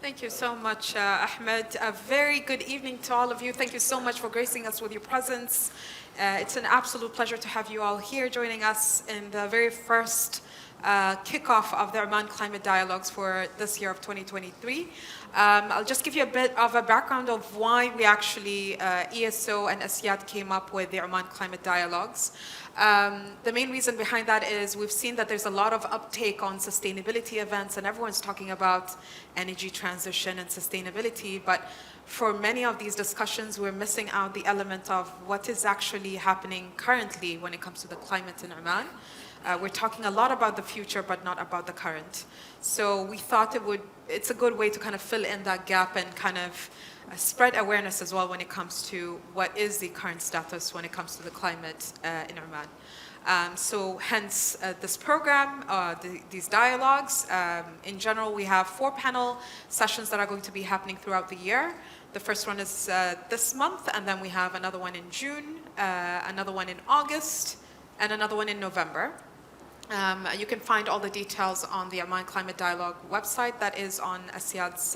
Thank you so much, Ahmed. A very good evening to all of you. Thank you so much for gracing us with your presence. It's an absolute pleasure to have you all here joining us in the very first kickoff of the Oman Climate Dialogues for this year of 2023. I'll just give you a bit of a background of why we actually, ESO and Asiyat came up with the Oman Climate Dialogues. The main reason behind that is we've seen that there's a lot of uptake on sustainability events and everyone's talking about energy transition and sustainability, but for many of these discussions, we're missing out the element of what is actually happening currently when it comes to the climate in Oman. We're talking a lot about the future, but not about the current. So we thought it's a good way to kind of fill in that gap and kind of spread awareness as well when it comes to what is the current status when it comes to the climate in Oman. So hence this program, these dialogues. In general, we have 4 panel sessions that are going to be happening throughout the year. The first one is this month, and then we have another one in June, another one in August, and another one in November. You can find all the details on the Oman Climate Dialogue website that is on Asiyad's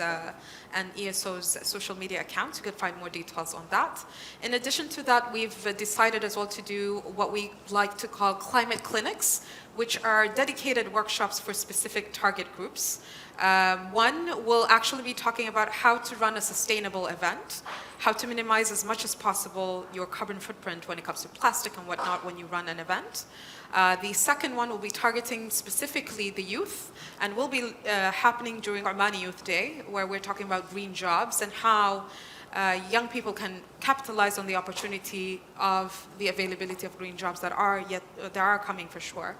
and ESO's social media accounts. You can find more details on that. In addition to that, we've decided as well to do what we like to call climate clinics, which are dedicated workshops for specific target groups. One will actually be talking about how to run a sustainable event, how to minimize as much as possible your carbon footprint when it comes to plastic and whatnot when you run an event. The second one will be targeting specifically the youth and will be happening during Omani Youth Day, where we're talking about green jobs and how young people can capitalize on the opportunity of the availability of green jobs that are coming for sure.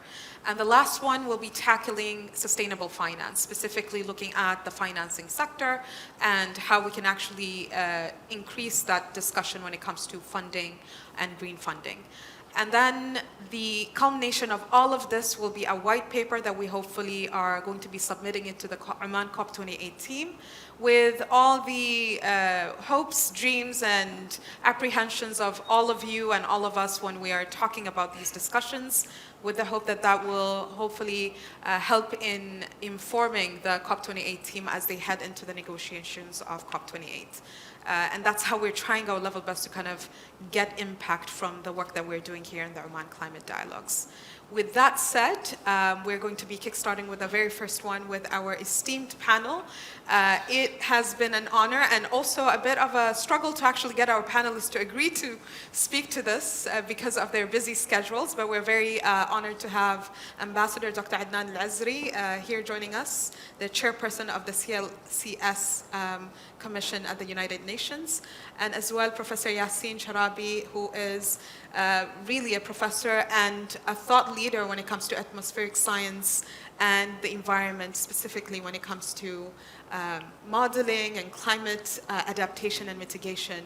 And the last one will be tackling sustainable finance, specifically looking at the financing sector and how we can actually increase that discussion when it comes to funding and green funding. And then the culmination of all of this will be a white paper that we hopefully are going to be submitting into the Oman COP28 team with all the hopes, dreams, and apprehensions of all of you and all of us when we are talking about these discussions, with the hope that that will hopefully help in informing the COP28 team as they head into the negotiations of COP28. And that's how we're trying our level best to kind of get impact from the work that we're doing here in the Oman Climate Dialogues. With that said, we're going to be kickstarting with the very first one with our esteemed panel. It has been an honor and also a bit of a struggle to actually get our panelists to agree to speak to this because of their busy schedules, but we're very honored to have Ambassador Dr. Adnan Al-Azri here joining us, the chairperson of the CLCS Commission at the United Nations, and as well Professor Yassine Sharabi, who is really a professor and a thought leader when it comes to atmospheric science and the environment, specifically when it comes to modeling and climate adaptation and mitigation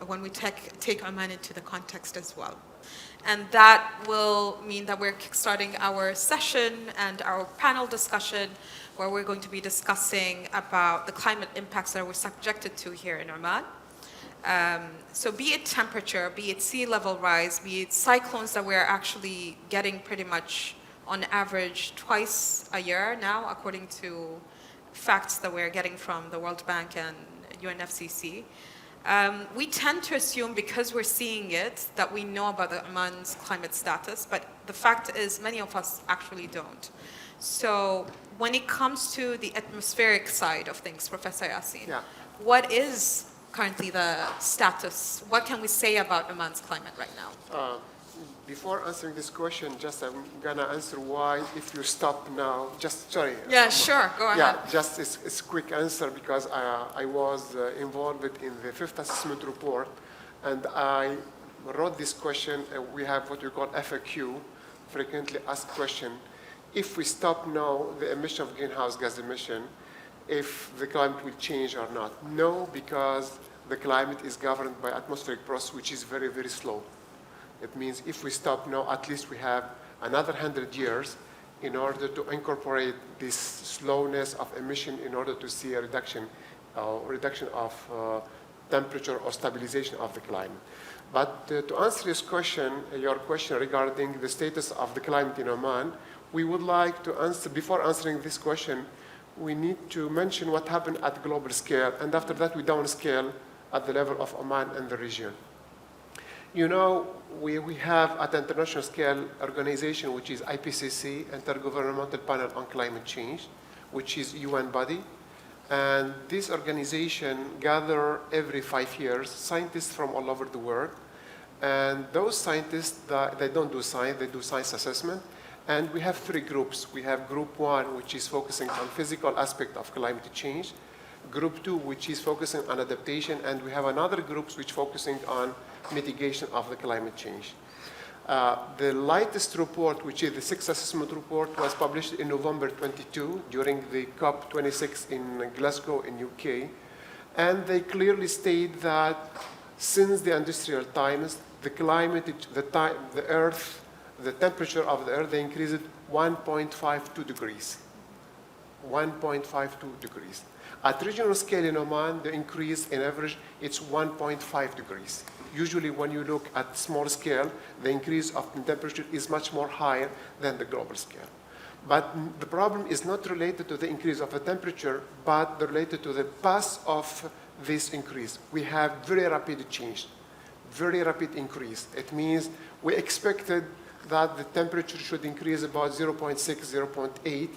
when we take Oman into the context as well. And that will mean that we're kickstarting our session and our panel discussion where we're going to be discussing about the climate impacts that we're subjected to here in Oman. So be it temperature, be it sea level rise, be it cyclones that we're actually getting pretty much on average twice a year now, according to facts that we're getting from the World Bank and UNFCCC. We tend to assume, because we're seeing it, that we know about the Oman's climate status, but the fact is many of us actually don't. So when it comes to the atmospheric side of things, Professor Yassine, what is currently the status? What can we say about Oman's climate right now? Before answering this question, just I'm gonna answer why, if you stop now, sorry. Yeah, sure, go ahead. Yeah, just it's a quick answer because I was involved in the 5th assessment report and I wrote this question. We have what we call FAQ, frequently asked question. If we stop now the emission of greenhouse gas emission, if the climate will change or not. No, because the climate is governed by atmospheric process, which is very, very slow. It means if we stop now, at least we have another 100 years in order to incorporate this slowness of emission in order to see a reduction of temperature or stabilization of the climate. But to answer this question, your question regarding the status of the climate in Oman, we would like to answer, before answering this question, we need to mention what happened at global scale, and after that we downscale at the level of Oman and the region. You know, we have at the international scale organization, which is IPCC, Intergovernmental Panel on Climate Change, which is UN body. And this organization gather every 5 years scientists from all over the world. And those scientists, they don't do science, they do science assessment. And we have 3 groups. We have group 1, which is focusing on physical aspect of climate change. Group 2, which is focusing on adaptation. And we have another group which focusing on mitigation of the climate change. The latest report, which is the 6th assessment report, was published in November 22 during the COP26 in Glasgow in UK. And they clearly state that since the industrial times, the climate, the Earth, the temperature of the Earth, they increased 1.52 degrees. 1.52 degrees. At regional scale in Oman, the increase in average, it's 1.5 degrees. Usually when you look at small scale, the increase of the temperature is much more higher than the global scale. But the problem is not related to the increase of the temperature, but related to the path of this increase. We have very rapid change, very rapid increase. It means we expected that the temperature should increase about 0.6, 0.8,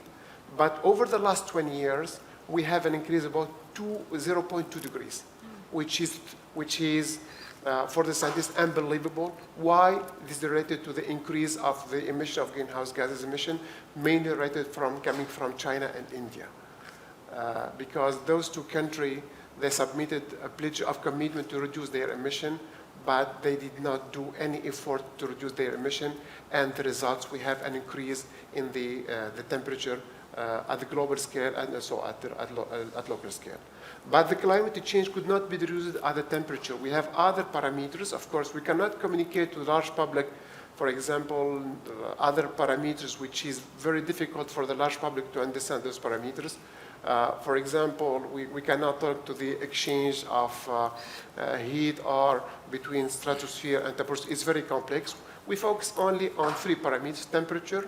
but over the last 20 years, we have an increase about 0.2 degrees, which is for the scientists, unbelievable. Why? This is related to the increase of the emission of greenhouse gases emission, mainly coming from China and India. Because those 2 countries, they submitted a pledge of commitment to reduce their emission, but they did not do any effort to reduce their emission. And the results, we have an increase in the temperature at the global scale and also at local scale. But the climate change could not be reduced at the temperature. We have other parameters. Of course, we cannot communicate to the large public, for example, other parameters, which is very difficult for the large public to understand those parameters. For example, we cannot talk to the exchange of heat or between stratosphere and temperature. It's very complex. We focus only on 3 parameters: temperature,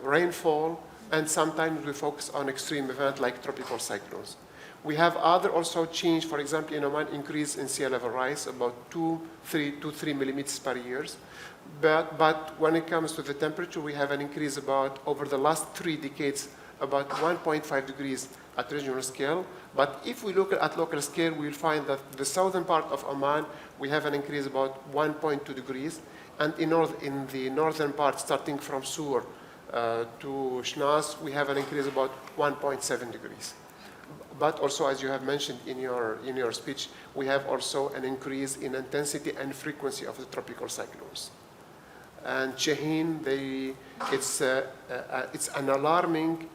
rainfall, and sometimes we focus on extreme events like tropical cyclones. We have other also change, for example, in Oman, increase in sea level rise, about 3 millimeters per year. But when it comes to the temperature, we have an increase about, over the last 3 decades, about 1.5 degrees at regional scale. But if we look at local scale, we'll find that the southern part of Oman, we have an increase about 1.2 degrees. And in the northern part, starting from Sur to Shnas, we have an increase about 1.7 degrees. But also, as you have mentioned in your speech, we have also an increase in intensity and frequency of the tropical cyclones. And Shaheen, it's an alarming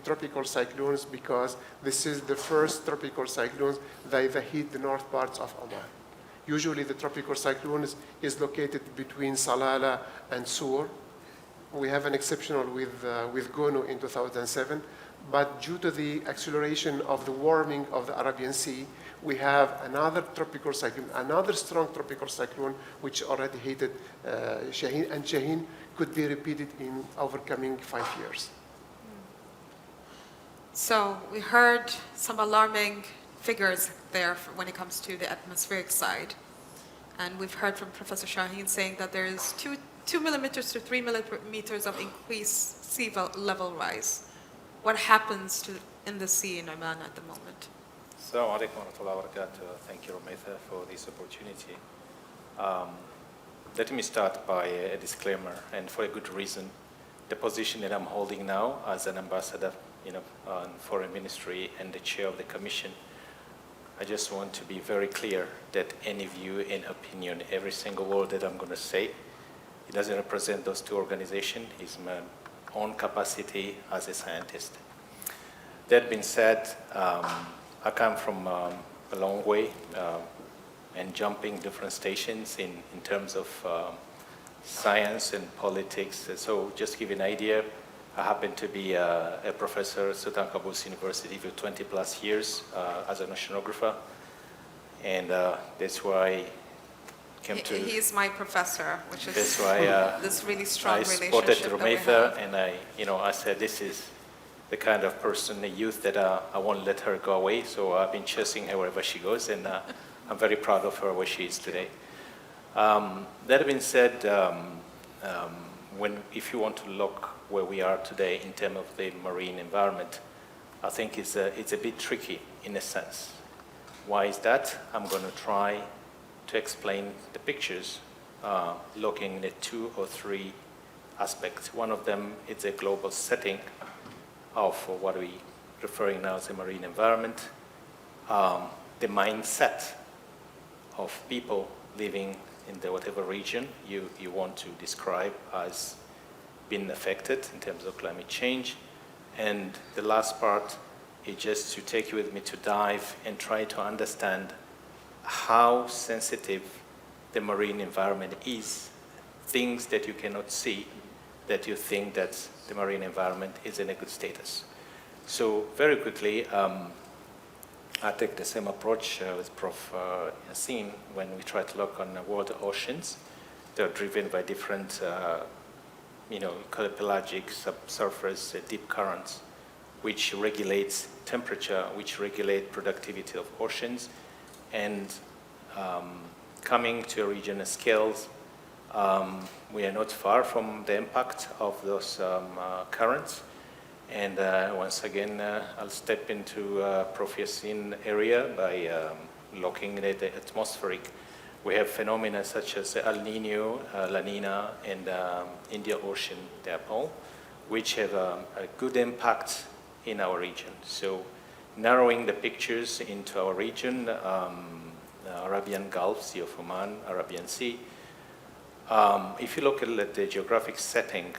tropical cyclones, because this is the first tropical cyclones that hit the north parts of Oman. Usually the tropical cyclones is located between Salalah and Sur. We have an exceptional with Gono in 2007. But due to the acceleration of the warming of the Arabian Sea, we have another tropical cyclone, another strong tropical cyclone, which already hit Shaheen, and Shaheen could be repeated in overcoming 5 years. So we heard some alarming figures there when it comes to the atmospheric side. And we've heard from Professor Shaheen saying that there is 2 millimeters to 3 millimeters of increased sea level rise. What happens in the sea in Oman at the moment? Assalamu alaikum wa rahmatullahi wa barakatuh. Thank you, Rometha, for this opportunity. Let me start by a disclaimer, and for a good reason. The position that I'm holding now as an ambassador on foreign ministry and the chair of the commission, I just want to be very clear that any view and opinion, every single word that I'm going to say, it doesn't represent those 2 organizations. It's my own capacity as a scientist. That being said, I come from a long way and jumping different stations in terms of science and politics. So just to give you an idea, I happen to be a professor at Sultan Qaboos University for 20 plus years as an oceanographer. And that's why He is my professor, which is that's why this really strong I relationship spotted that we Rometha, have. and I said, this is the kind of person, a youth that I won't let her go away. So I've been chasing her wherever she goes, and I'm very proud of her where she is today. That being said, if you want to look where we are today in terms of the marine environment, I think it's a bit tricky in a sense. Why is that? I'm going to try to explain the pictures looking at 2 or 3 aspects. One of them is a global setting of what we're referring now as the marine environment, the mindset of people living in the whatever region you want to describe as being affected in terms of climate change. And the last part is just to take you with me to dive and try to understand how sensitive the marine environment is, things that you cannot see, that you think that the marine environment is in a good status. So very quickly, I take the same approach with Prof. Yassine when we try to look on the world oceans. They're driven by different, pelagic, subsurface, deep currents, which regulates temperature, which regulate productivity of oceans. And coming to a regional scales, we are not far from the impact of those currents. And once again, I'll step into Prof. Yassine area by looking at the atmospheric. We have phenomena such as El Nino, La Nina, and Indian Ocean dipole, which have a good impact in our region. So narrowing the pictures into our region, Arabian Gulf, Sea of Oman, Arabian Sea. If you look at the geographic setting,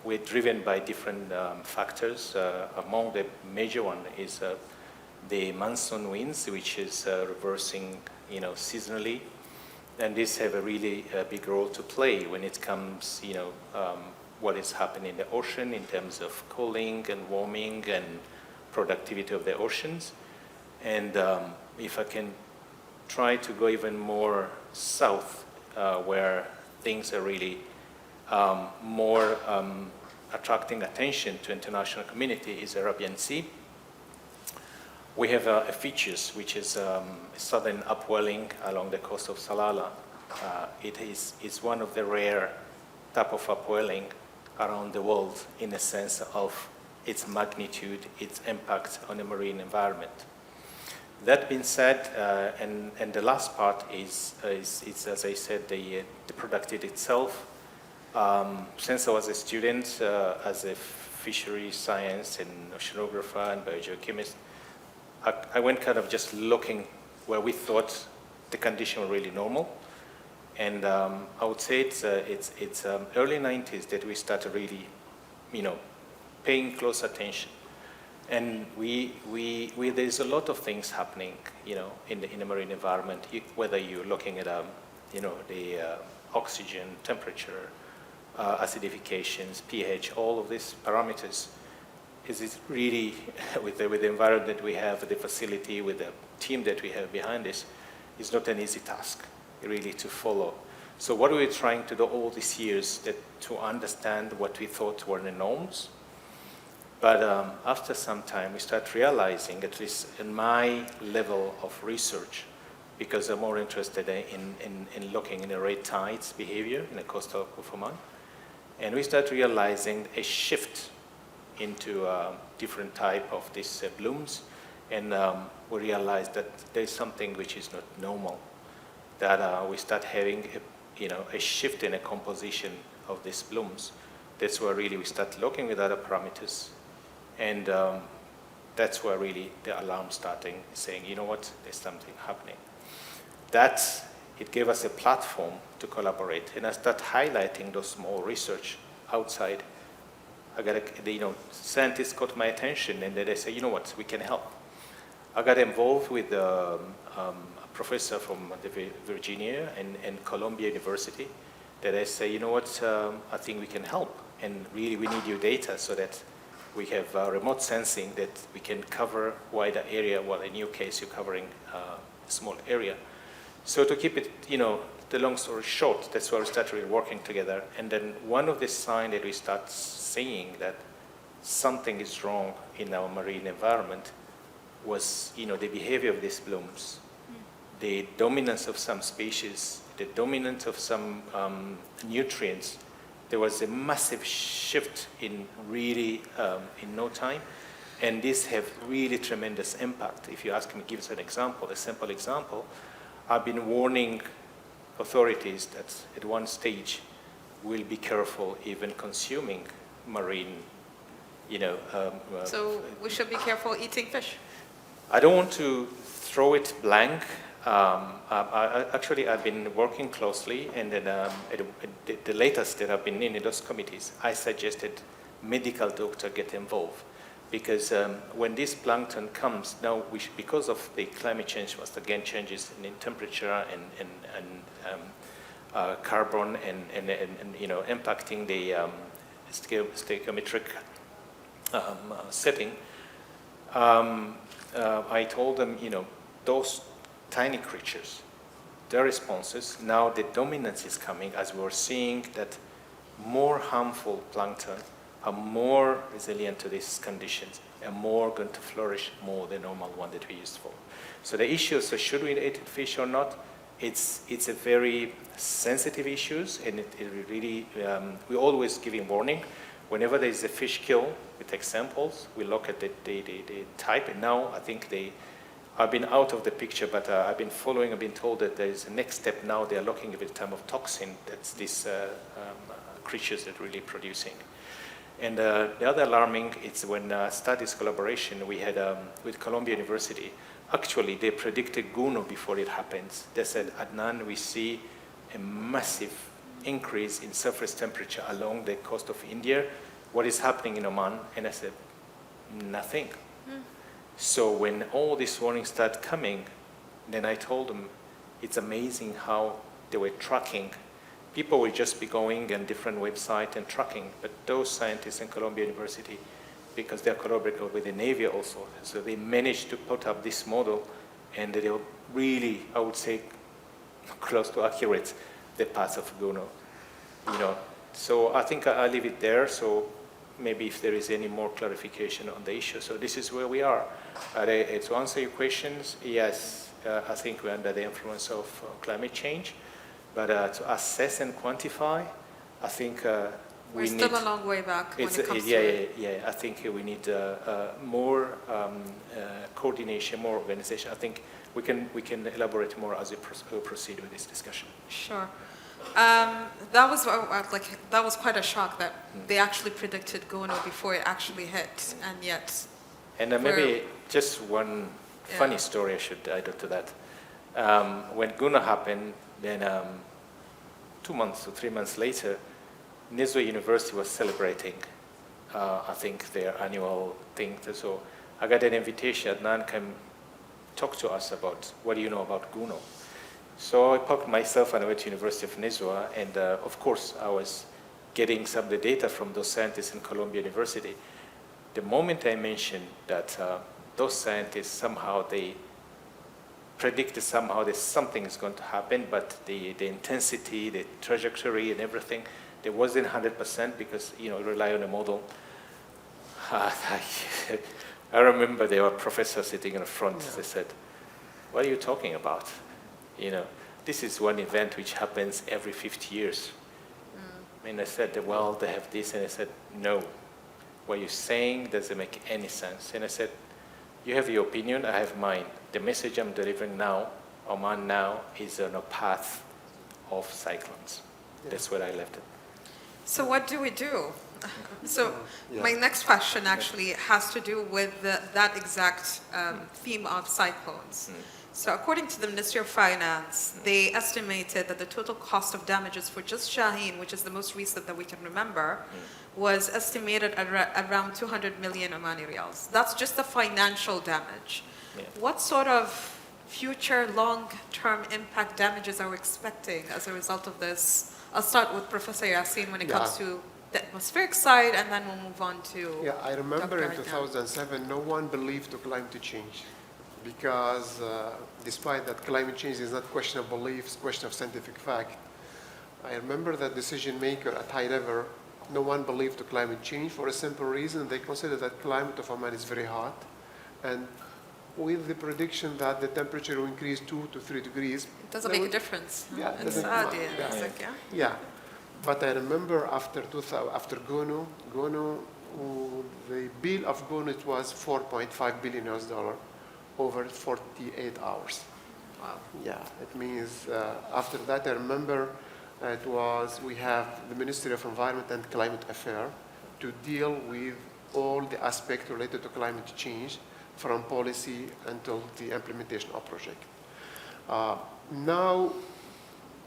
we're driven by different factors. Among the major one is the monsoon winds, which is reversing, seasonally, and these have a really big role to play when it comes, what is happening in the ocean in terms of cooling and warming and productivity of the oceans. And if I can try to go even more south, where things are really more attracting attention to international community, is Arabian Sea. We have features which is a southern upwelling along the coast of Salalah. It's one of the rare type of upwelling around the world in the sense of its magnitude, its impact on the marine environment. That being said, and the last part is as I said, the productivity itself. Since I was a student, as a fishery science and oceanographer and biogeochemist, I went kind of just looking where we thought the condition were really normal. And I would say it's early 90s that we started really, paying close attention. And there's a lot of things happening, in the marine environment, whether you're looking at, the oxygen, temperature, acidifications, pH, all of these parameters. Is really, with the environment that we have, the facility, with the team that we have behind this, is not an easy task, really, to follow. So what we're trying to do all these years to understand what we thought were the norms. But after some time, we start realizing, at least in my level of research, because I'm more interested in looking in the red tides behavior in the coastal of Oman, and we start realizing a shift into different type of these blooms, and we realize that there's something which is not normal, that we start having a shift in a composition of these blooms. That's where really we start looking at other parameters, and that's where really the alarm starting saying, there's something happening. It gave us a platform to collaborate, and I start highlighting those small research outside. Scientists caught my attention, and then they say, we can help. I got involved with a professor from Virginia and Columbia University, that I say, I think we can help, and really we need your data so that we have remote sensing that we can cover wider area, while in your case you're covering a small area. So to keep it, the long story short, that's where we started working together. And then one of the signs that we start seeing that something is wrong in our marine environment was, the behavior of these blooms, the dominance of some species, the dominance of some nutrients. There was a massive shift in really in no time, and this have really tremendous impact. If you ask me, give us an example, a simple example. I've been warning authorities that at one stage we'll be careful even consuming marine, So we should be careful eating fish. I don't want to throw it blank. Actually, I've been working closely, and then the latest that I've been in those committees, I suggested medical doctor get involved, because when this plankton comes now, because of the climate change, once again changes in temperature and carbon and impacting the stoichiometric setting. I told them, those tiny creatures, their responses, now the dominance is coming as we're seeing that more harmful plankton are more resilient to these conditions and more going to flourish more than the normal one that we used for. So the issue, so should we eat fish or not? It's a very sensitive issue, and it really, we're always giving warning. Whenever there is a fish kill, we take samples, we look at the type, and now I think I've been out of the picture, but I've been following, I've been told that there is a next step now, they are looking at the time of toxin, that's these creatures that are really producing. And the other alarming, it's when studies collaboration we had with Columbia University. Actually, they predicted Guno before it happens. They said, Adnan, we see a massive increase in surface temperature along the coast of India. What is happening in Oman? And I said, nothing. So when all these warnings start coming, then I told them, it's amazing how they were tracking. People will just be going on different websites and tracking, but those scientists in Columbia University, because they're collaborating with the Navy also, so they managed to put up this model, and they were really, I would say, close to accurate, the path of Guno. So I think I'll leave it there. So maybe if there is any more clarification on the issue. So this is where we are. To answer your questions, yes, I think we're under the influence of climate change. But to assess and quantify, I think we're still a long way back when it comes to it. Yeah. I think we need more coordination, more organization. I think we can elaborate more as we proceed with this discussion. Sure. That was quite a shock that they actually predicted Guno before it actually hit, and yet. And maybe just one funny story I should add to that. When Guno happened, then 2 months or 3 months later, Nizwa University was celebrating, I think, their annual thing. So I got an invitation. Adnan came talk to us about what do you know about Guno. So I packed myself and I went to University of Nizwa, and of course I was getting some of the data from those scientists in Columbia University. The moment I mentioned that those scientists somehow they predicted somehow that something is going to happen, but the intensity, the trajectory and everything, there wasn't 100% because, rely on a model. I remember there were professors sitting in the front. They said, what are you talking about? This is one event which happens every 50 years. And I said, well, they have this. And I said, no, what you're saying doesn't make any sense. And I said, you have your opinion, I have mine. The message I'm delivering now, Oman now, is on a path of cyclones. That's where I left it. So what do we do? So my next question actually has to do with that exact theme of cyclones. So according to the Ministry of Finance, they estimated that the total cost of damages for just Shaheen, which is the most recent that we can remember, was estimated at around 200 million Omani riyals. That's just the financial damage. Yeah. What sort of future long-term impact damages are we expecting as a result of this? I'll start with Professor Yassin when it comes to the atmospheric side, and then we'll move on to Yeah, I remember Dr. in Adnan. 2007, no one believed to climate change. Because despite that climate change is not a question of belief, it's a question of scientific fact. I remember that decision maker at high level no one believed to climate change for a simple reason. They consider that climate of Oman is very hot. And with the prediction that the temperature will increase 2 to 3 degrees. It doesn't make a difference. Yeah, it It's doesn't sad, matter. yeah. Yeah. It's like, yeah. Yeah, but I remember after Gono, the bill of Gono, it was $4.5 billion over 48 hours. Wow. Yeah, it means after that I remember we have the Ministry of Environment and Climate Affairs to deal with all the aspects related to climate change from policy until the implementation of project. Now,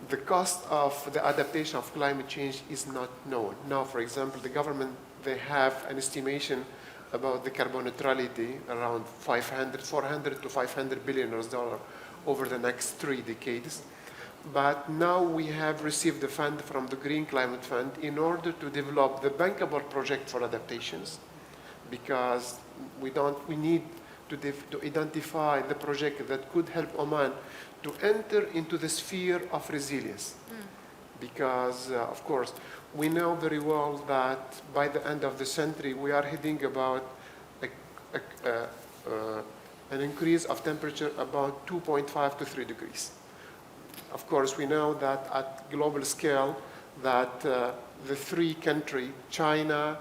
the cost of the adaptation of climate change is not known. Now, for example, the government, they have an estimation about the carbon neutrality around 400 to $500 billion over the next 3 decades. But now we have received the fund from the Green Climate Fund in order to develop the bankable project for adaptations, because we need to identify the project that could help Oman to enter into the sphere of resilience. Because, of course, we know very well that by the end of the century, we are heading about an increase of temperature about 2.5 to 3 degrees. Of course, we know that at global scale, that the 3 countries, China,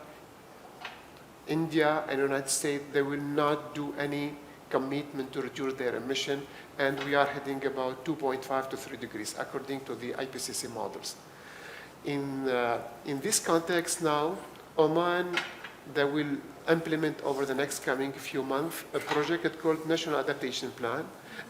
India, and United States, they will not do any commitment to reduce their emission, and we are heading about 2.5 to 3 degrees, according to the IPCC models. In this context now, Oman, they will implement over the next coming few months a project called National Adaptation Plan.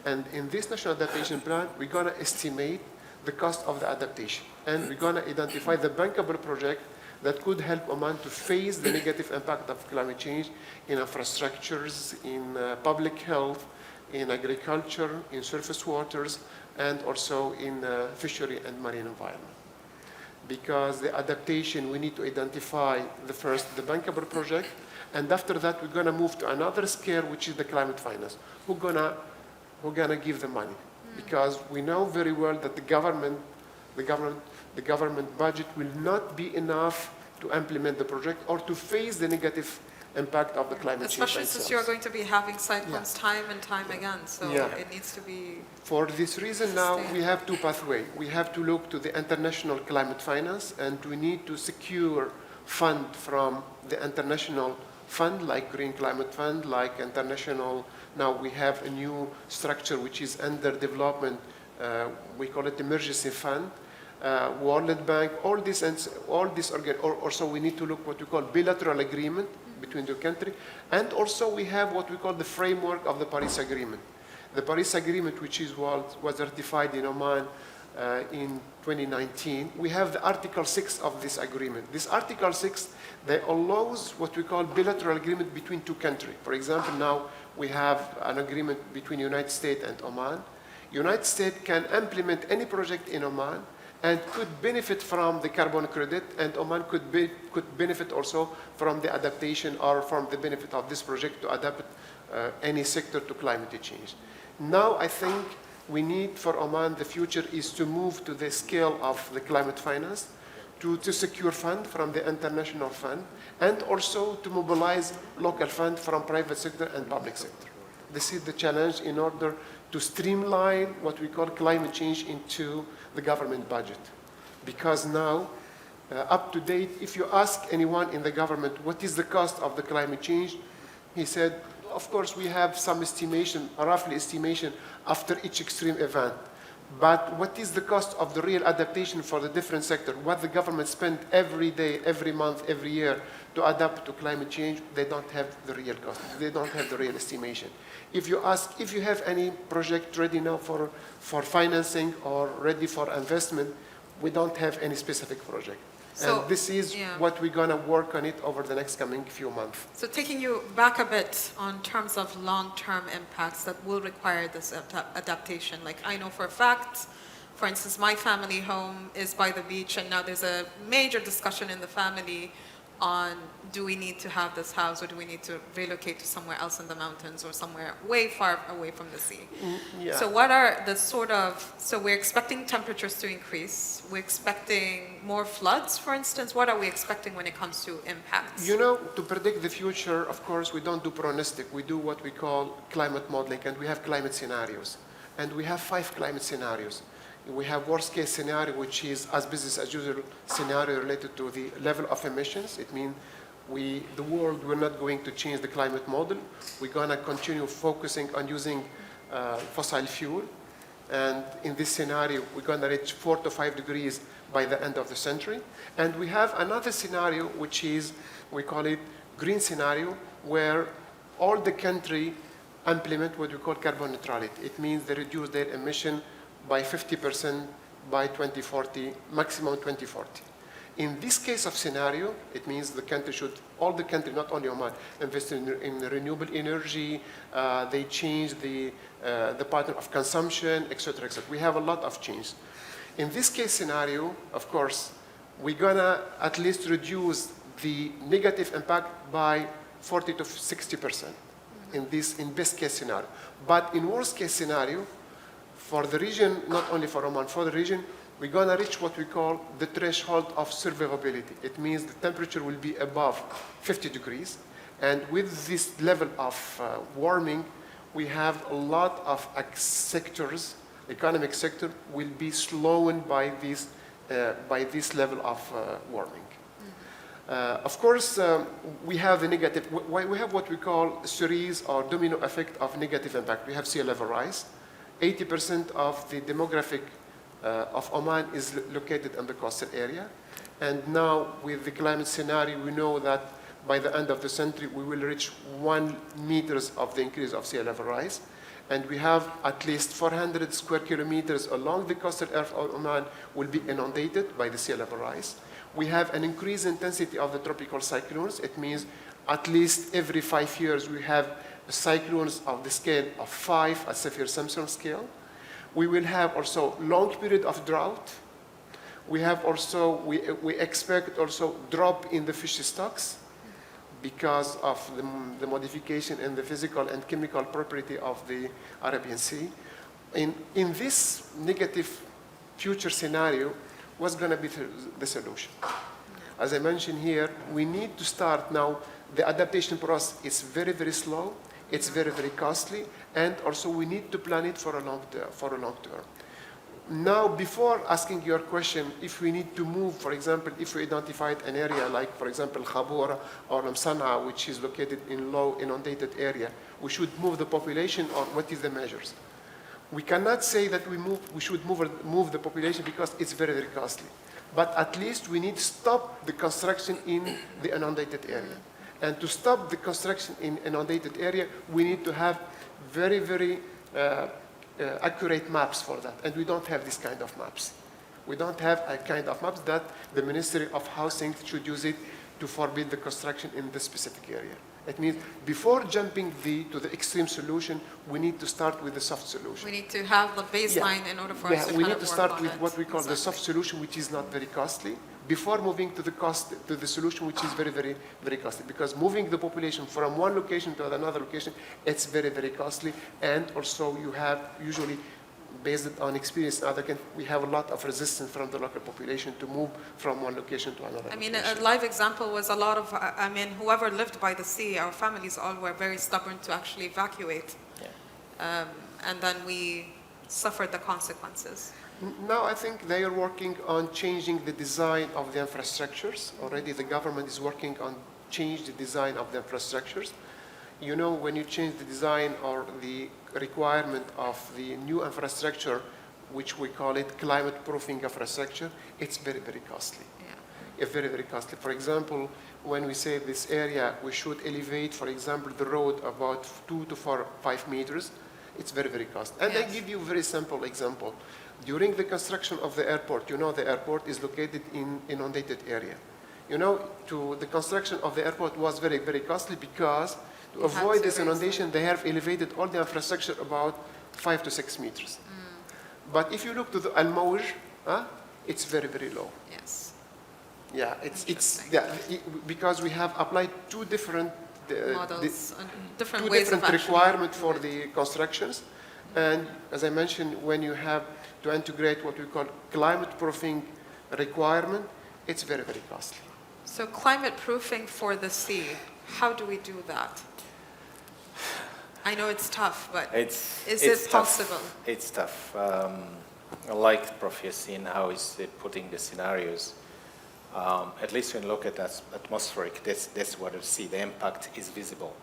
And in this National Adaptation Plan, we're going to estimate the cost of the adaptation. And we're going to identify the bankable project that could help Oman to face the negative impact of climate change in infrastructures, in public health, in agriculture, in surface waters, and also in fishery and marine environment. Because the adaptation, we need to identify the bankable project, and after that, we're going to move to another scale, which is the climate finance. Who's gonna give the money? Because we know very well that the government budget will not be enough to implement the project or to face the negative impact of the climate change. Especially since you're going to be having cyclones time and time again, so Yeah. it needs to be... For this reason now, we have 2 pathways. We have to look to the international climate finance, and we need to secure fund from the international fund, like Green Climate Fund, like international. Now we have a new structure which is under development. We call it Emergency Fund, World Bank, also we need to look what we call bilateral agreement between the country, and also we have what we call the framework of the Paris Agreement. The Paris Agreement, which was ratified in Oman in 2019, we have the Article 6 of this agreement. This Article 6, that allows what we call bilateral agreement between 2 countries. For example, now we have an agreement between United States and Oman. United States can implement any project in Oman and could benefit from the carbon credit, and Oman could benefit also from the adaptation or from the benefit of this project to adapt any sector to climate change. Now I think we need for Oman, the future is to move to the scale of the climate finance, to secure fund from the international fund, and also to mobilize local fund from private sector and public sector. This is the challenge in order to streamline what we call climate change into the government budget. Because now, up to date, if you ask anyone in the government what is the cost of the climate change, he said, of course, we have some estimation, a roughly estimation after each extreme event. But what is the cost of the real adaptation for the different sector? What the government spend every day, every month, every year to adapt to climate change, they don't have the real cost. They don't have the real estimation. If you ask if you have any project ready now for financing or ready for investment, we don't have any specific project. So, and this is what we're going to work on it over the next coming few months. So taking you back a bit on terms of long-term impacts that will require this adaptation. Like I know for a fact, for instance, my family home is by the beach, and now there's a major discussion in the family on do we need to have this house or do we need to relocate to somewhere else in the mountains or somewhere way far away from the sea. Yeah. So what are the so we're expecting temperatures to increase, we're expecting more floods, for instance. What are we expecting when it comes to impacts? You know, to predict the future, of course, we don't do pronostic. We do what we call climate modeling, and we have climate scenarios. And we have 5 climate scenarios. We have worst case scenario, which is as business as usual scenario related to the level of emissions. It means the world, we're not going to change the climate model. We're going to continue focusing on using fossil fuel. And in this scenario, we're going to reach 4 to 5 degrees by the end of the century. And we have another scenario, which is, we call it green scenario, where all the country implement what we call carbon neutrality. It means they reduce their emission by 50% by 2040, maximum 2040. In this case of scenario, it means the country should, all the country, not only Oman, invest in renewable energy, they change the pattern of consumption, etc., etc. We have a lot of change. In this case scenario, of course, we're gonna at least reduce the negative impact by 40 to 60% in best case scenario. But in worst case scenario, for the region, not only for Oman, for the region, we're going to reach what we call the threshold of survivability. It means the temperature will be above 50 degrees. And with this level of warming, we have a lot of sectors, economic sector, will be slowed by this level of warming. Of course, we have we have what we call a series or domino effect of negative impact. We have sea level rise. 80% of the demographic of Oman is located in the coastal area. And now with the climate scenario, we know that by the end of the century, we will reach 1 meters of the increase of sea level rise. And we have at least 400 square kilometers along the coastal area of Oman will be inundated by the sea level rise. We have an increased intensity of the tropical cyclones. It means at least every 5 years, we have cyclones of the scale of 5 at Saffir-Simpson scale. We will have also long period of drought. We have also, we expect also drop in the fish stocks because of the modification in the physical and chemical property of the Arabian Sea. In this negative future scenario, what's going to be the solution? As I mentioned here, we need to start now. The adaptation process is very, very slow. It's very, very costly, and also we need to plan it for a long term. Now, before asking your question, if we need to move, for example, if we identified an area like, for example, Khabura or Sana'a, which is located in low inundated area, we should move the population, or what is the measures? We cannot say that we should move the population because it's very, very costly. But at least we need to stop the construction in the inundated area. And to stop the construction in inundated area, we need to have very, very accurate maps for that. And we don't have this kind of maps. We don't have a kind of maps that the Ministry of Housing should use it to forbid the construction in this specific area. It means before jumping to the extreme solution, we need to start with the soft solution. We need to have the baseline in order for us to we kind need of to work start on with it. what we call the soft solution, which is not very costly, before moving to the solution, which is very, very, very costly. Because moving the population from one location to another location, it's very, very costly. And also you have usually, based on experience in other countries, we have a lot of resistance from the local population to move from one location to another I mean, location. a live example was a lot of, whoever lived by the sea, our families all were very stubborn to actually evacuate. Yeah. And then we suffered the consequences. Now I think they are working on changing the design of the infrastructures. Already the government is working on change the design of the infrastructures. You know, when you change the design or the requirement of the new infrastructure, which we call it climate-proofing infrastructure, it's very, very costly. Yeah. It's very, very costly. For example, when we say this area, we should elevate, for example, the road about 2 to 5 meters. It's very, very costly. And Yes. I give you a very simple example. During the construction of the airport, you know the airport is located in inundated area. You know, the construction of the airport was very, very costly because to avoid this inundation, they have elevated all the infrastructure about 5 to 6 meters. But if you look to the Al-Mawj, it's very, very low. Yes. Yeah, it's Interesting. yeah, because we have applied two different Models and different two ways different of actually requirements do for it. the constructions. And as I mentioned, when you have to integrate what we call climate proofing requirement, it's very, very costly. So climate proofing for the sea, how do we do that? I know it's tough, but is it possible? It's tough. I like Prof. Yassin, how he's putting the scenarios. At least when you look at that atmospheric, that's what you see. The impact is visible.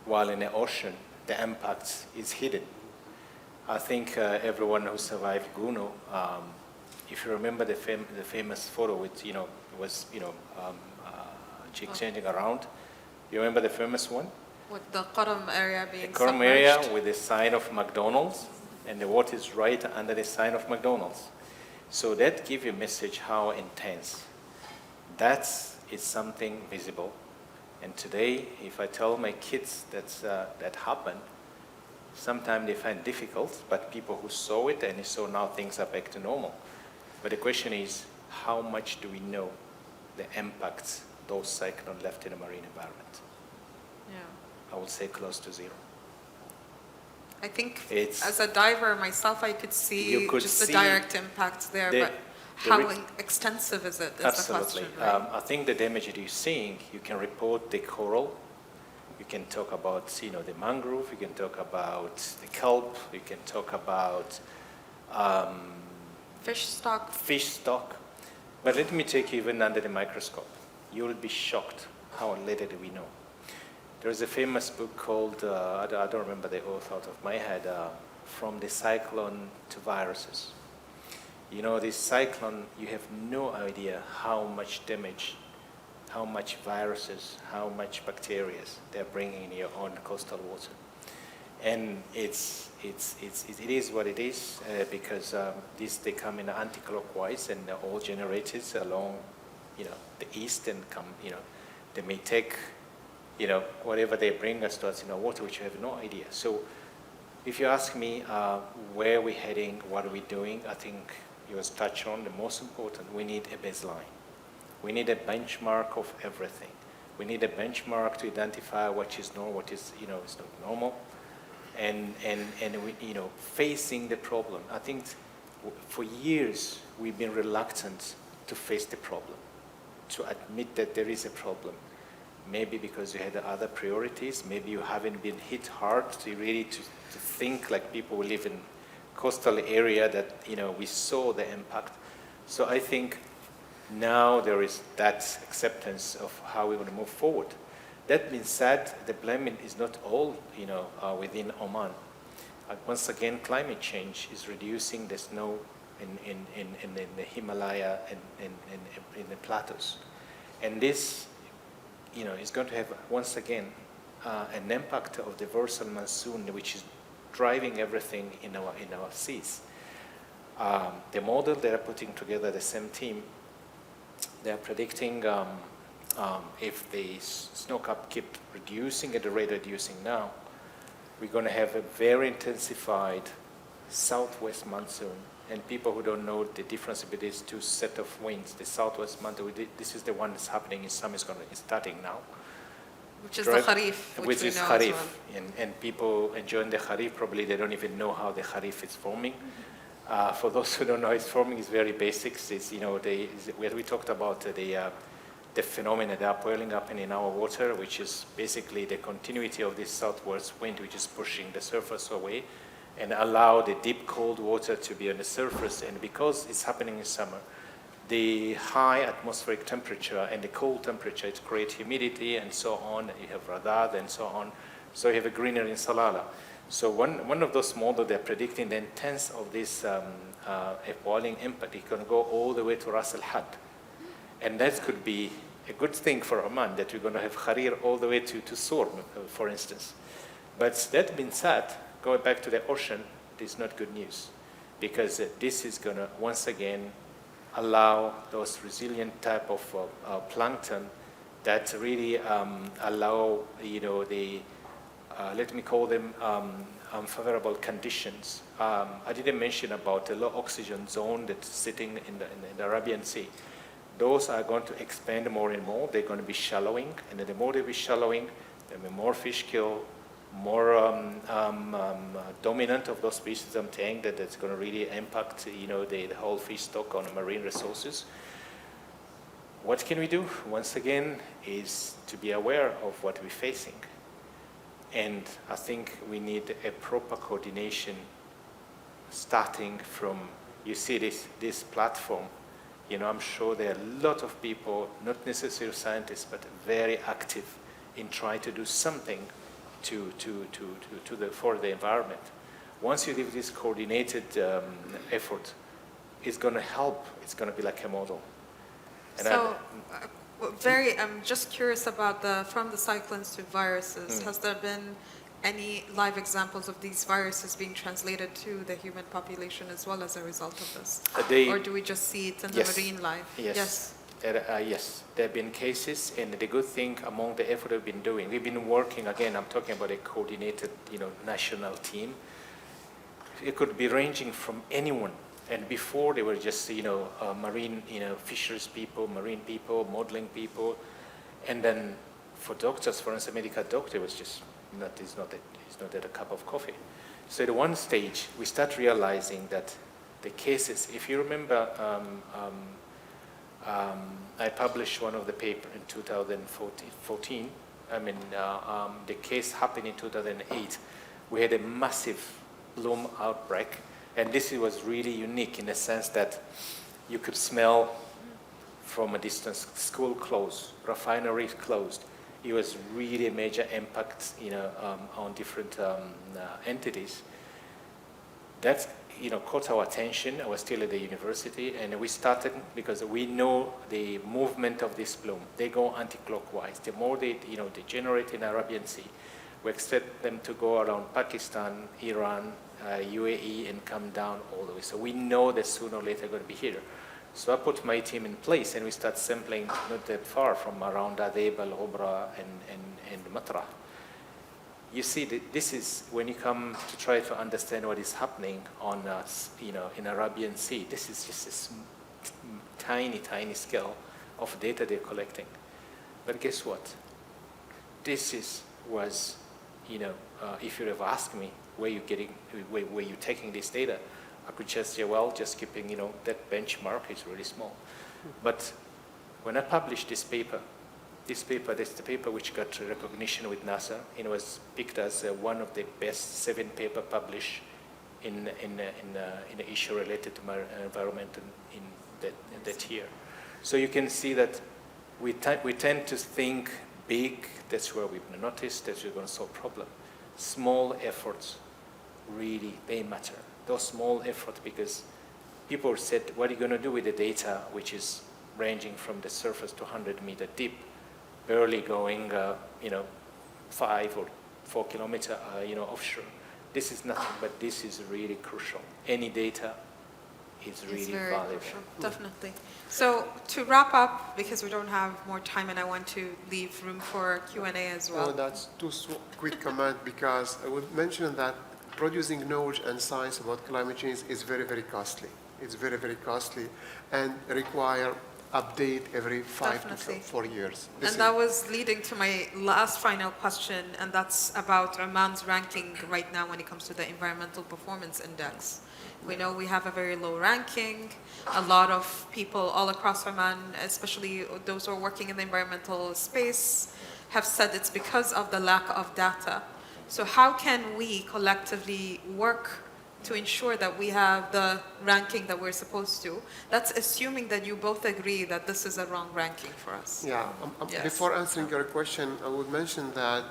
While in the ocean, the impact is hidden. I think everyone who survived Guno, if you remember the famous photo with, chick changing around, you remember the famous one? With the Qaram area being The Kurm submerged? area with the sign of McDonald's, and the water is right under the sign of McDonald's. So that gives you a message how intense. That is something visible. And today, if I tell my kids that happened, sometimes they find it difficult, but people who saw it and so now things are back to normal. But the question is, how much do we know the impacts those cyclones left in the marine environment? Yeah. I would say close to zero. I think It's- as a diver myself, I could see You could just the see direct impacts there, the- but the how re- extensive is it? Is Absolutely. the question, right? I think the damage that you're seeing, you can report the coral, you can talk about the mangrove, you can talk about the kelp, you can talk about Fish stock. fish stock. But let me take you even under the microscope. You will be shocked how little we know. There is a famous book called, I don't remember the author out of my head, From the Cyclone to Viruses. You know, this cyclone, you have no idea how much damage, how much viruses, how much bacteria they're bringing in your own coastal water. And it is what it is because they come in anti-clockwise and they're all generated along, the east and come, they may take, whatever they bring us to us in our water, which you have no idea. So if you ask me where we're heading, what are we doing, I think you was touched on the most important. We need a baseline. We need a benchmark of everything. We need a benchmark to identify what is normal, what is, is not normal. And we, facing the problem. I think for years we've been reluctant to face the problem, to admit that there is a problem. Maybe because you had other priorities, maybe you haven't been hit hard to really to think like people who live in coastal area that, we saw the impact. So I think now there is that acceptance of how we want to move forward. That being said, the blame is not all, within Oman. Once again, climate change is reducing the snow in the Himalaya and in the plateaus. And this, is going to have, once again, an impact of the versal monsoon, which is driving everything in our seas. The model they are putting together, the same team, they are predicting if the snow cap keep reducing at the rate reducing now, we're going to have a very intensified southwest monsoon. And people who don't know the difference between these two set of winds, the southwest monsoon, this is the one that's happening in summer, is starting now. Which is the Kharif, which we is know Kharif. as well. And people enjoying the Kharif, probably they don't even know how the Kharif is forming. For those who don't know, it's forming is very basic. It's, where we talked about the phenomena that are boiling up in our water, which is basically the continuity of this southwest wind, which is pushing the surface away and allow the deep cold water to be on the surface. And because it's happening in summer, the high atmospheric temperature and the cold temperature, it creates humidity and so on. You have radad and so on. So you have a greener in Salalah. So one of those models, they're predicting the intense of this boiling impact. It can go all the way to Ras Al Had. And that could be a good thing for Oman, that we're going to have Kharir all the way to Sur, for instance. But that being said, going back to the ocean, this is not good news, because this is going to, once again, allow those resilient type of plankton that really allow, let me call them unfavorable conditions. I didn't mention about the low oxygen zone that's sitting in the Arabian Sea. those are going to expand more and more. They're going to be shallowing, and then the more they be shallowing, there'll be more fish kill, more dominant of those species. I'm saying that it's going to really impact, the whole fish stock on the marine resources. What can we do? Once again, is to be aware of what we're facing. And I think we need a proper coordination starting from, you see this platform. I'm sure there are a lot of people, not necessarily scientists, but very active in trying to do something for the environment. Once you leave this coordinated effort, it's going to help. It's going to be like a model. And I'm just curious about from the cyclones to viruses. Has there been any live examples of these viruses being translated to the human population as well as a result of this? Or do we just see it in the marine life? Yes. Yes, there have been cases, and the good thing among the effort we've been working, again, I'm talking about a coordinated, national team. It could be ranging from anyone. And before they were just, marine, fisheries people, marine people, modeling people. And then for doctors, for instance, a medical doctor was just, it's not that a cup of coffee. So at one stage, we start realizing that the cases, if you remember, I published one of the paper in 2014. The case happened in 2008. We had a massive bloom outbreak, and this was really unique in the sense that you could smell from a distance, school closed, refineries closed. It was really a major impact, on different entities. That caught our attention. I was still at the university, and we started because we know the movement of this bloom. They go anti-clockwise. The more they generate in Arabian Sea, we expect them to go around Pakistan, Iran, UAE, and come down all the way. So we know that sooner or later they're going to be here. So I put my team in place, and we start sampling not that far from around Adeb, Al-Obra, and Matra. You see, this is when you come to try to understand what is happening on, in Arabian Sea. This is just a tiny, tiny scale of data they're collecting. But guess what? Was, if you have asked me where you taking this data, I could just say, well, just keeping, that benchmark is really small. But when I published this paper, that's the paper which got recognition with NASA. It was picked as one of the best 7 paper published in an issue related to environment in that year. So you can see that we tend to think big. That's where we've noticed that we're going to solve problem. Small efforts, really, they matter. Those small efforts, because people said, what are you going to do with the data which is ranging from the surface to 100 meter deep, barely going, 5 or 4 kilometer, offshore. This is nothing, but this is really crucial. Any data is really valuable. Crucial, definitely. So to wrap up, because we don't have more time and I want to leave room for Q&A as well. No, that's too quick comment, because I would mention that producing knowledge and science about climate change is very, very costly. It's very, very costly and require update every 5 to 4 years. And that was leading to my last final question, and that's about Oman's ranking right now when it comes to the Environmental Performance Index. We know we have a very low ranking. A lot of people all across Oman, especially those who are working in the environmental space, have said it's because of the lack of data. So how can we collectively work to ensure that we have the ranking that we're supposed to? That's assuming that you both agree that this is a wrong ranking for us. Yeah. Yes. Before answering your question, I would mention that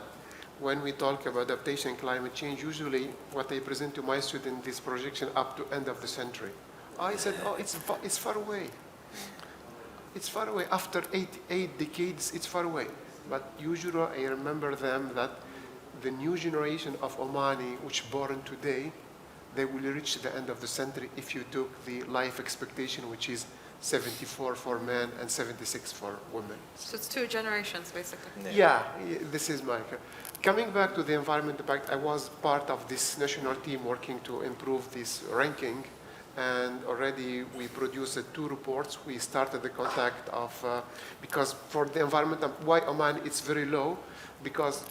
when we talk about adaptation and climate change, usually what I present to my students is projection up to end of the century. I said, oh, it's far away. It's far away. After eight decades, it's far away. But usually I remember them that the new generation of Omani, which born today, they will reach the end of the century if you took the life expectation, which is 74 for men and 76 for women. So it's 2 generations, basically. Yeah, this is my... Coming back to the environment impact, I was part of this national team working to improve this ranking. and already we produced 2 reports. We started the contact of, because for the environment, why Oman it's very low, because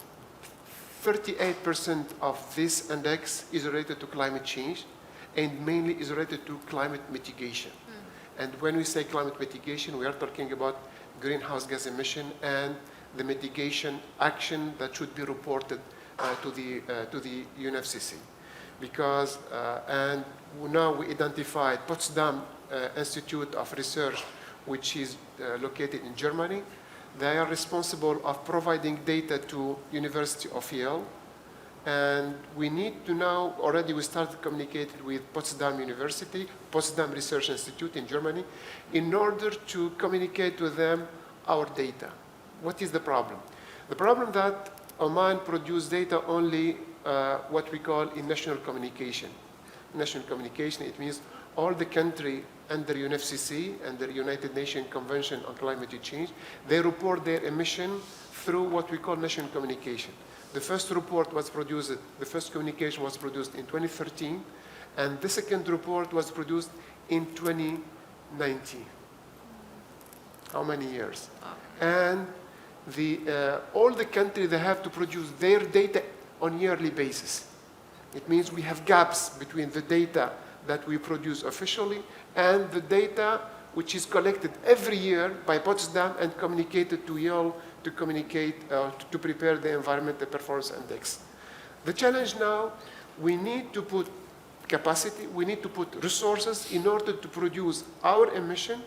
38% of this index is related to climate change and mainly is related to climate mitigation. And when we say climate mitigation, we are talking about greenhouse gas emission and the mitigation action that should be reported to the UNFCCC. Because, and now we identified Potsdam Institute of Research, which is located in Germany. They are responsible of providing data to University of Yale. And we need to now, already we started communicating with Potsdam University, Potsdam Research Institute in Germany, in order to communicate with them our data. What is the problem? The problem that Oman produce data only what we call in national communication. National communication, it means all the country under UNFCCC, under United Nations Convention on Climate Change, they report their emission through what we call national communication. The first report was produced, the first communication was produced in 2013, and the second report was produced in 2019. How many years? And all the countries, they have to produce their data on yearly basis. It means we have gaps between the data that we produce officially and the data which is collected every year by Potsdam and communicated to Yale to to prepare the environmental performance index. The challenge now, we need to put capacity, we need to put resources in order to produce our emission.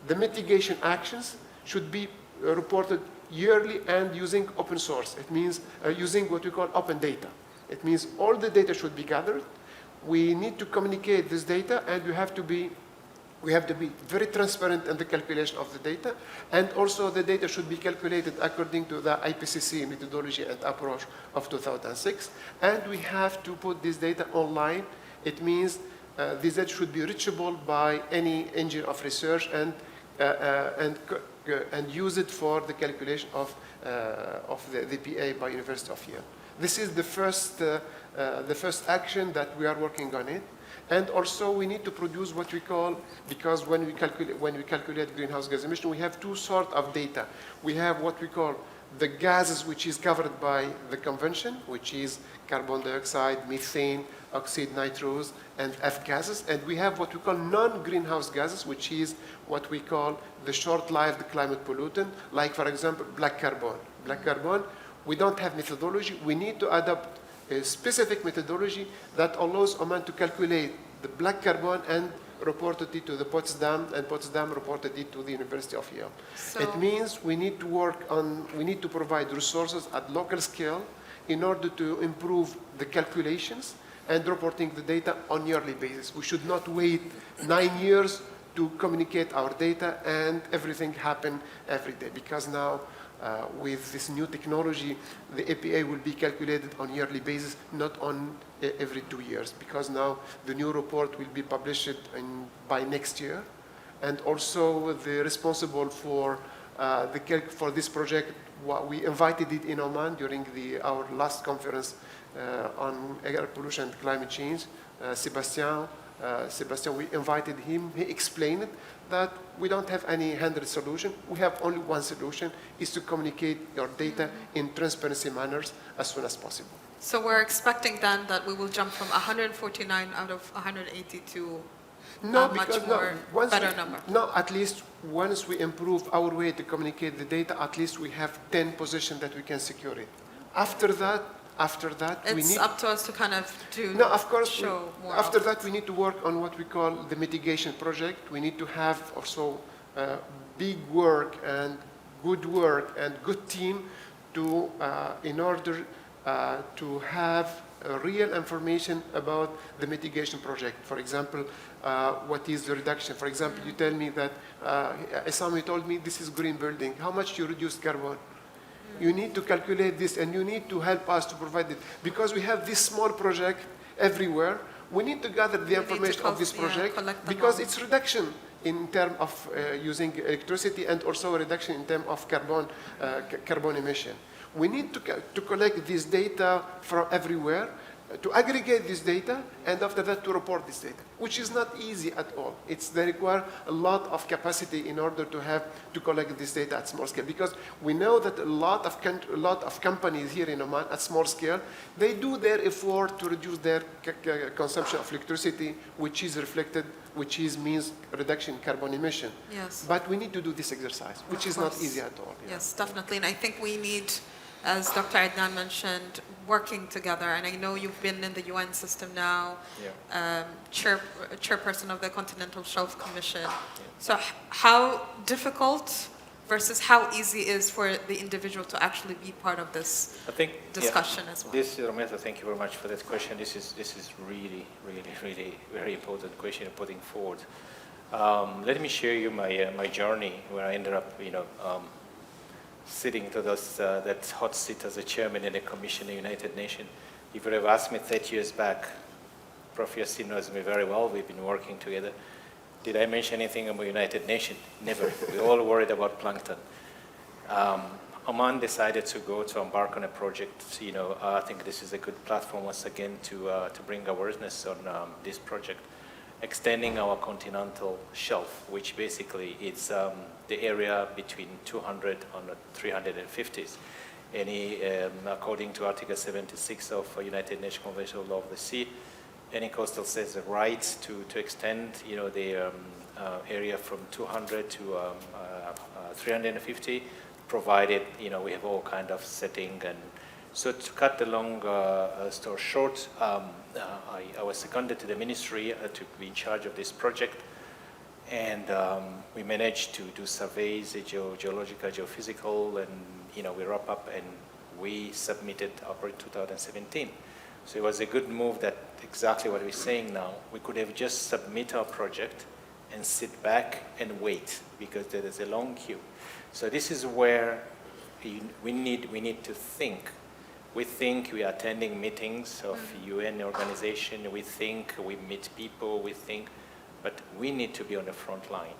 The mitigation actions should be reported yearly and using open source. It means using what we call open data. It means all the data should be gathered. We need to communicate this data, and we have to be very transparent in the calculation of the data, and also the data should be calculated according to the IPCC methodology and approach of 2006, and we have to put this data online. It means this data should be reachable by any engine of research and use it for the calculation of the PA by University of Yale. This is the first action that we are working on it. And also we need to produce what we call, because when we calculate greenhouse gas emission, we have 2 sorts of data. We have what we call the gases which is covered by the convention, which is carbon dioxide, methane, oxide nitrous, and F gases. And we have what we call non-greenhouse gases, which is what we call the short-lived climate pollutant, like, for example, black carbon. Black carbon, we don't have methodology. We need to adopt a specific methodology that allows Oman to calculate the black carbon and reported it to the Potsdam, and Potsdam reported it to the University of Yale. So it means we need to provide resources at local scale in order to improve the calculations and reporting the data on yearly basis. We should not wait 9 years to communicate our data and everything happen every day, because now with this new technology, the APA will be calculated on yearly basis, not on every 2 years, because now the new report will be published by next year. And also the responsible for this project, we invited it in Oman during our last conference on air pollution and climate change. Sebastian, we invited him. He explained that we don't have any 100 solution. We have only one solution, is to communicate your data in transparency manners as soon as possible. So we're expecting then that we will jump from 149 out of 180 to a much better number. No, at least once we improve our way to communicate the data, at least we have 10 positions that we can secure it. After that, it's up to us to kind of show more. After that, we need to work on what we call the mitigation project. We need to have also big work and good team to in order to have real information about the mitigation project. For example, what is the reduction? For example, you tell me that Isami told me this is green building. How much you reduce carbon? You need to calculate this, and you need to help us to provide it. Because we have this small project everywhere, we need to gather the information of this project, because it's reduction in terms of using electricity and also a reduction in terms of carbon emission. We need to collect this data from everywhere to aggregate this data, and after that to report this data, which is not easy at all. They require a lot of capacity in order to collect this data at small scale, because we know that a lot of companies here in Oman at small scale, they do their effort to reduce their consumption of electricity, which is reflected, means reduction in carbon emission. Yes. But we need to do this exercise, which is not easy at all. Yes, definitely. And I think we need, as Dr. Adnan mentioned, working together. And I know you've been in the UN system now, chairperson of the Continental Shelf Commission. Yeah. So how difficult versus how easy is for the individual to actually be part of this discussion as well? Rometa, thank you very much for that question. This is really very important question you're putting forward. Let me share you my journey where I ended up, sitting to that hot seat as a chairman in a commission in the United Nations. If you would have asked me 30 years back, Prof. Yassin knows me very well, we've been working together. Did I mention anything about United Nations? Never. We're all worried about plankton. Oman decided to embark on a project. I think this is a good platform once again to bring awareness on this project, extending our continental shelf, which basically is the area between 200 and 350s. According to Article 76 of United Nations Convention on Law of the Sea, any coastal state has the right to extend, the area from 200 to 350, provided, we have all kind of setting. And so to cut the long story short, I was seconded to the ministry to be in charge of this project. And we managed to do surveys, geological, geophysical, and we wrap up and we submitted our project in 2017. So it was a good move that exactly what we're saying now. We could have just submit our project and sit back and wait because there is a long queue. So this is where we need to think. We think we are attending meetings of UN organization. We think we meet people. We think, but we need to be on the front line.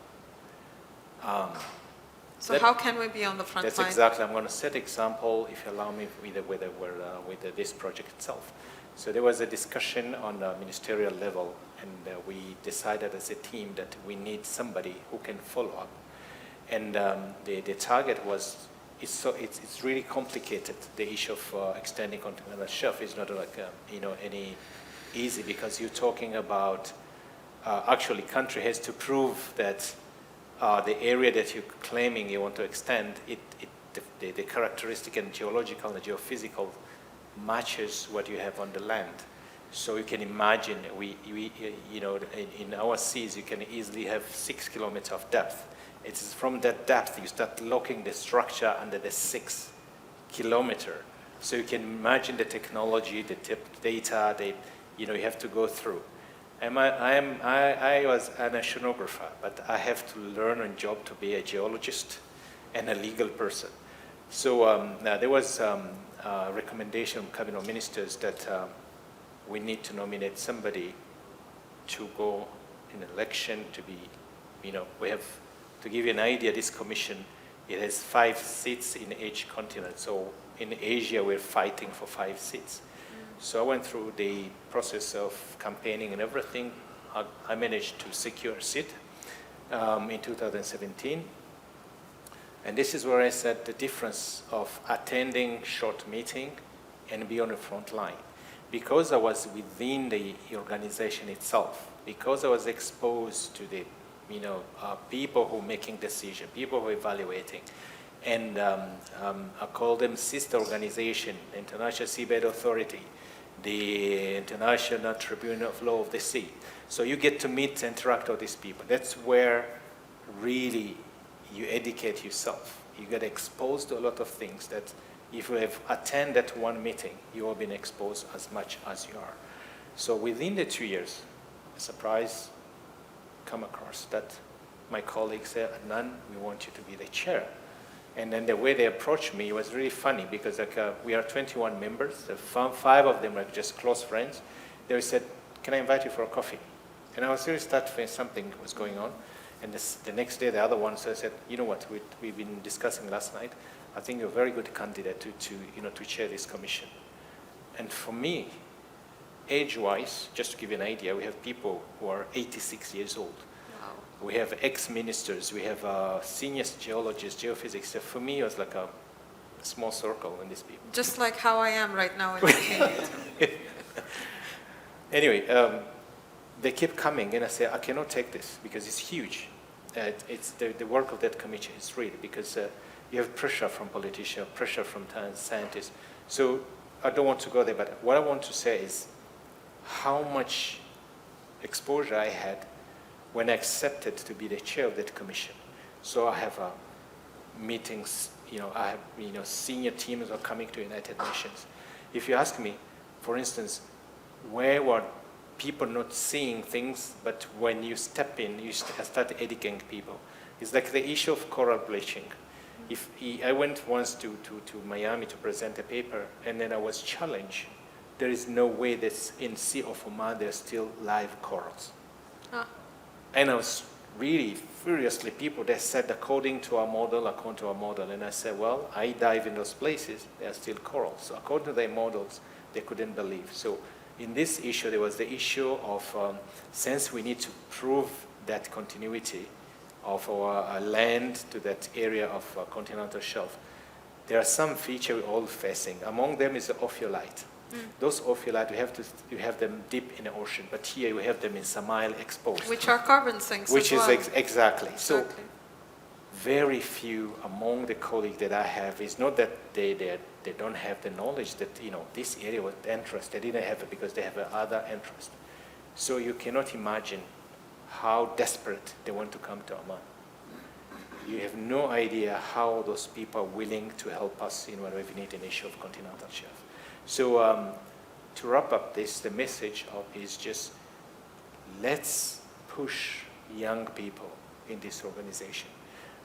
So how can we be on the front line? That's exactly. I'm going to set example, if you allow me, with this project itself. So there was a discussion on a ministerial level, and we decided as a team that we need somebody who can follow up. And the target was, it's really complicated. The issue of extending continental shelf is not like any easy, because you're talking about actually country has to prove that the area that you're claiming you want to extend, the characteristic and geological and geophysical matches what you have on the land. So you can imagine, in our seas, you can easily have 6 kilometers of depth. It's from that depth you start locking the structure under the 6 kilometer. So you can imagine the technology, the data, you have to go through. I was an oceanographer, but I have to learn on job to be a geologist and a legal person. So there was a recommendation from cabinet ministers that we need to nominate somebody to go in election to be, we have, to give you an idea, this commission, it has 5 seats in each continent. So in Asia, we're fighting for 5 seats. So I went through the process of campaigning and everything. I managed to secure a seat in 2017. And this is where I said the difference of attending short meeting and be on the front line. Because I was within the organization itself, because I was exposed to the people who are making decisions, people who are evaluating, and I call them sister organization, International Seabed Authority, the International Tribunal of Law of the Sea. So you get to meet and interact with these people. That's where really you educate yourself. You get exposed to a lot of things that if you have attended one meeting, you have been exposed as much as you are. So within the 2 years, a surprise come across that my colleagues said, Adnan, we want you to be the chair. And then the way they approached me was really funny because we are 21 members. 5 of them are just close friends. They said, can I invite you for a coffee? And I was really starting something was going on. And the next day, the other one said, you know what, we've been discussing last night. I think you're a very good candidate to chair this commission. And for me, age-wise, just to give you an idea, we have people who are 86 years old. Wow. We have ex-ministers, we have senior geologists, geophysics. So for me, it was like a small circle in these people. Just like how I am right now in the team. Anyway, they keep coming, and I say, I cannot take this because it's huge. It's the work of that committee is real because you have pressure from politicians, pressure from scientists. So I don't want to go there, but what I want to say is how much exposure I had when I accepted to be the chair of that commission. So I have meetings, I have, senior teams are coming to United Nations. If you ask me, for instance, where were people not seeing things, but when you step in, you start educating people. It's like the issue of coral bleaching. I went once to Miami to present a paper, and then I was challenged. There is no way that in Sea of Oman there are still live corals. Ah. And I was really furiously, people, they said according to our model, and I said, well, I dive in those places, there are still corals. So according to their models, they couldn't believe. So in this issue, there was the issue of, since we need to prove that continuity of our land to that area of continental shelf, there are some features we're all facing. Among them is the ophiolite. Those ophiolite, you have them deep in the ocean, but here you have them in some mile exposed. Which are carbon sinks Which as is well. exactly. So very few among the colleagues that I have, is not that they don't have the knowledge that, this area was interest. They didn't have it because they have other interest. So you cannot imagine how desperate they want to come to Oman. You have no idea how those people are willing to help us when we need an issue of continental shelf. So to wrap up this, the message is just let's push young people in this organization.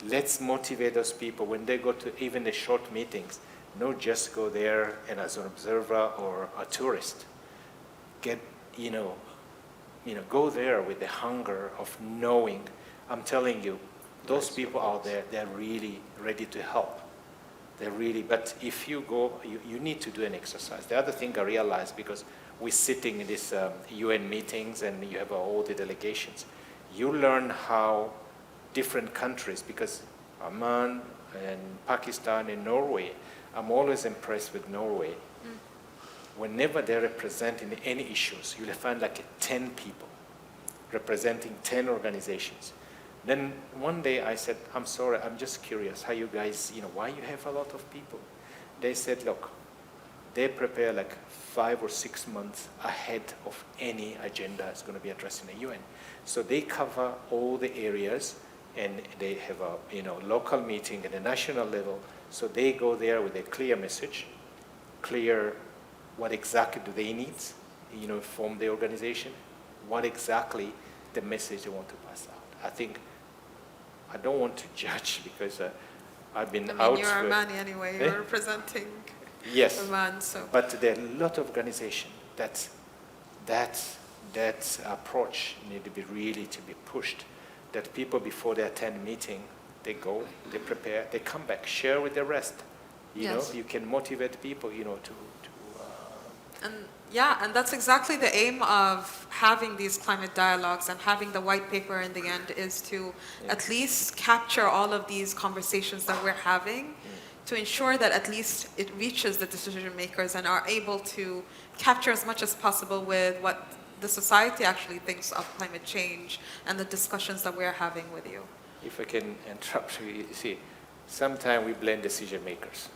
Let's motivate those people when they go to even the short meetings, not just go there and as an observer or a tourist. Go there with the hunger of knowing. I'm telling you, those people out there, they're really ready to help. But if you go, you need to do an exercise. The other thing I realized, because we're sitting in these UN meetings and you have all the delegations, you learn how different countries, because Oman and Pakistan and Norway, I'm always impressed with Norway. Whenever they represent in any issues, you'll find like 10 people representing 10 organizations. Then one day I said, I'm sorry, I'm just curious how you guys, why you have a lot of people? They said, look, they prepare like 5 or 6 months ahead of any agenda that's going to be addressed in the UN. So they cover all the areas, and they have a local meeting at a national level. So they go there with a clear message, clear what exactly do they need, from the organization, what exactly the message they want to pass out. I think I don't want to judge because I've been out. You're Omani anyway. You're representing Oman, so. But there are a lot of organizations that approach need to be really to be pushed. That people before they attend meeting, they go, they prepare, they come back, share with the rest. You can motivate people, And that's exactly the aim of having these climate dialogues and having the white paper in the end, is to at least capture all of these conversations that we're having, to ensure that at least it reaches the decision makers and are able to capture as much as possible with what the society actually thinks of climate change and the discussions that we're having with you. If I can interrupt you, see, sometimes we blame decision makers.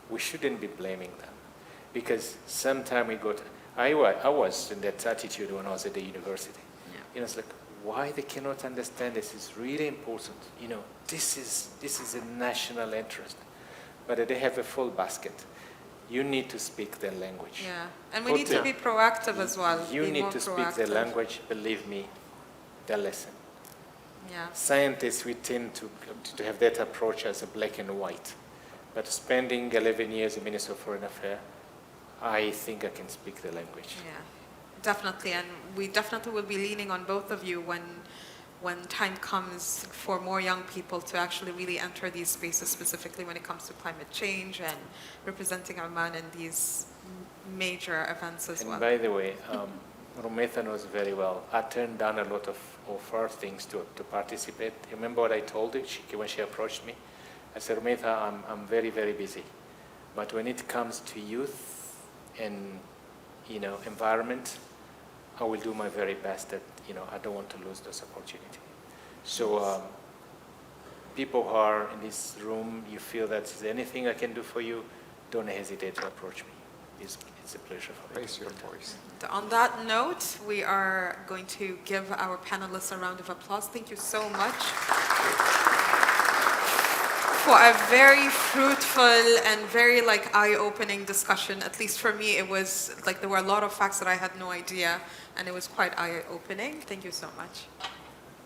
We shouldn't be blaming them, because sometimes we go to, I was in that attitude when I was at the university. It's like, why they cannot understand this is really important. This is a national interest. But they have a full basket. You need to speak their language. Yeah, and we need to be proactive as well. You need to speak their language. Believe me, they'll listen. Yeah. Scientists, we tend to have that approach as a black and white. But spending 11 years as Minister of Foreign Affairs, I think I can speak the language. Yeah, definitely. And we definitely will be leaning on both of you when when time comes for more young people to actually really enter these spaces, specifically when it comes to climate change and representing Oman in these major events as And well. by the way, Rumetha knows very well. I turned down a lot of her things to participate. Remember what I told her when she approached me? I said, Rumetha, I'm very, very busy. But when it comes to youth and environment, I will do my very best. That I don't want to lose this opportunity. So people who are in this room, you feel that is there anything I can do for you, don't hesitate to approach me. It's a pleasure for me. Raise your voice. On that note, we are going to give our panelists a round of applause. Thank you so much for a very fruitful and very eye-opening discussion. At least for me, it was there were a lot of facts that I had no idea, and it was quite eye-opening. Thank you so much.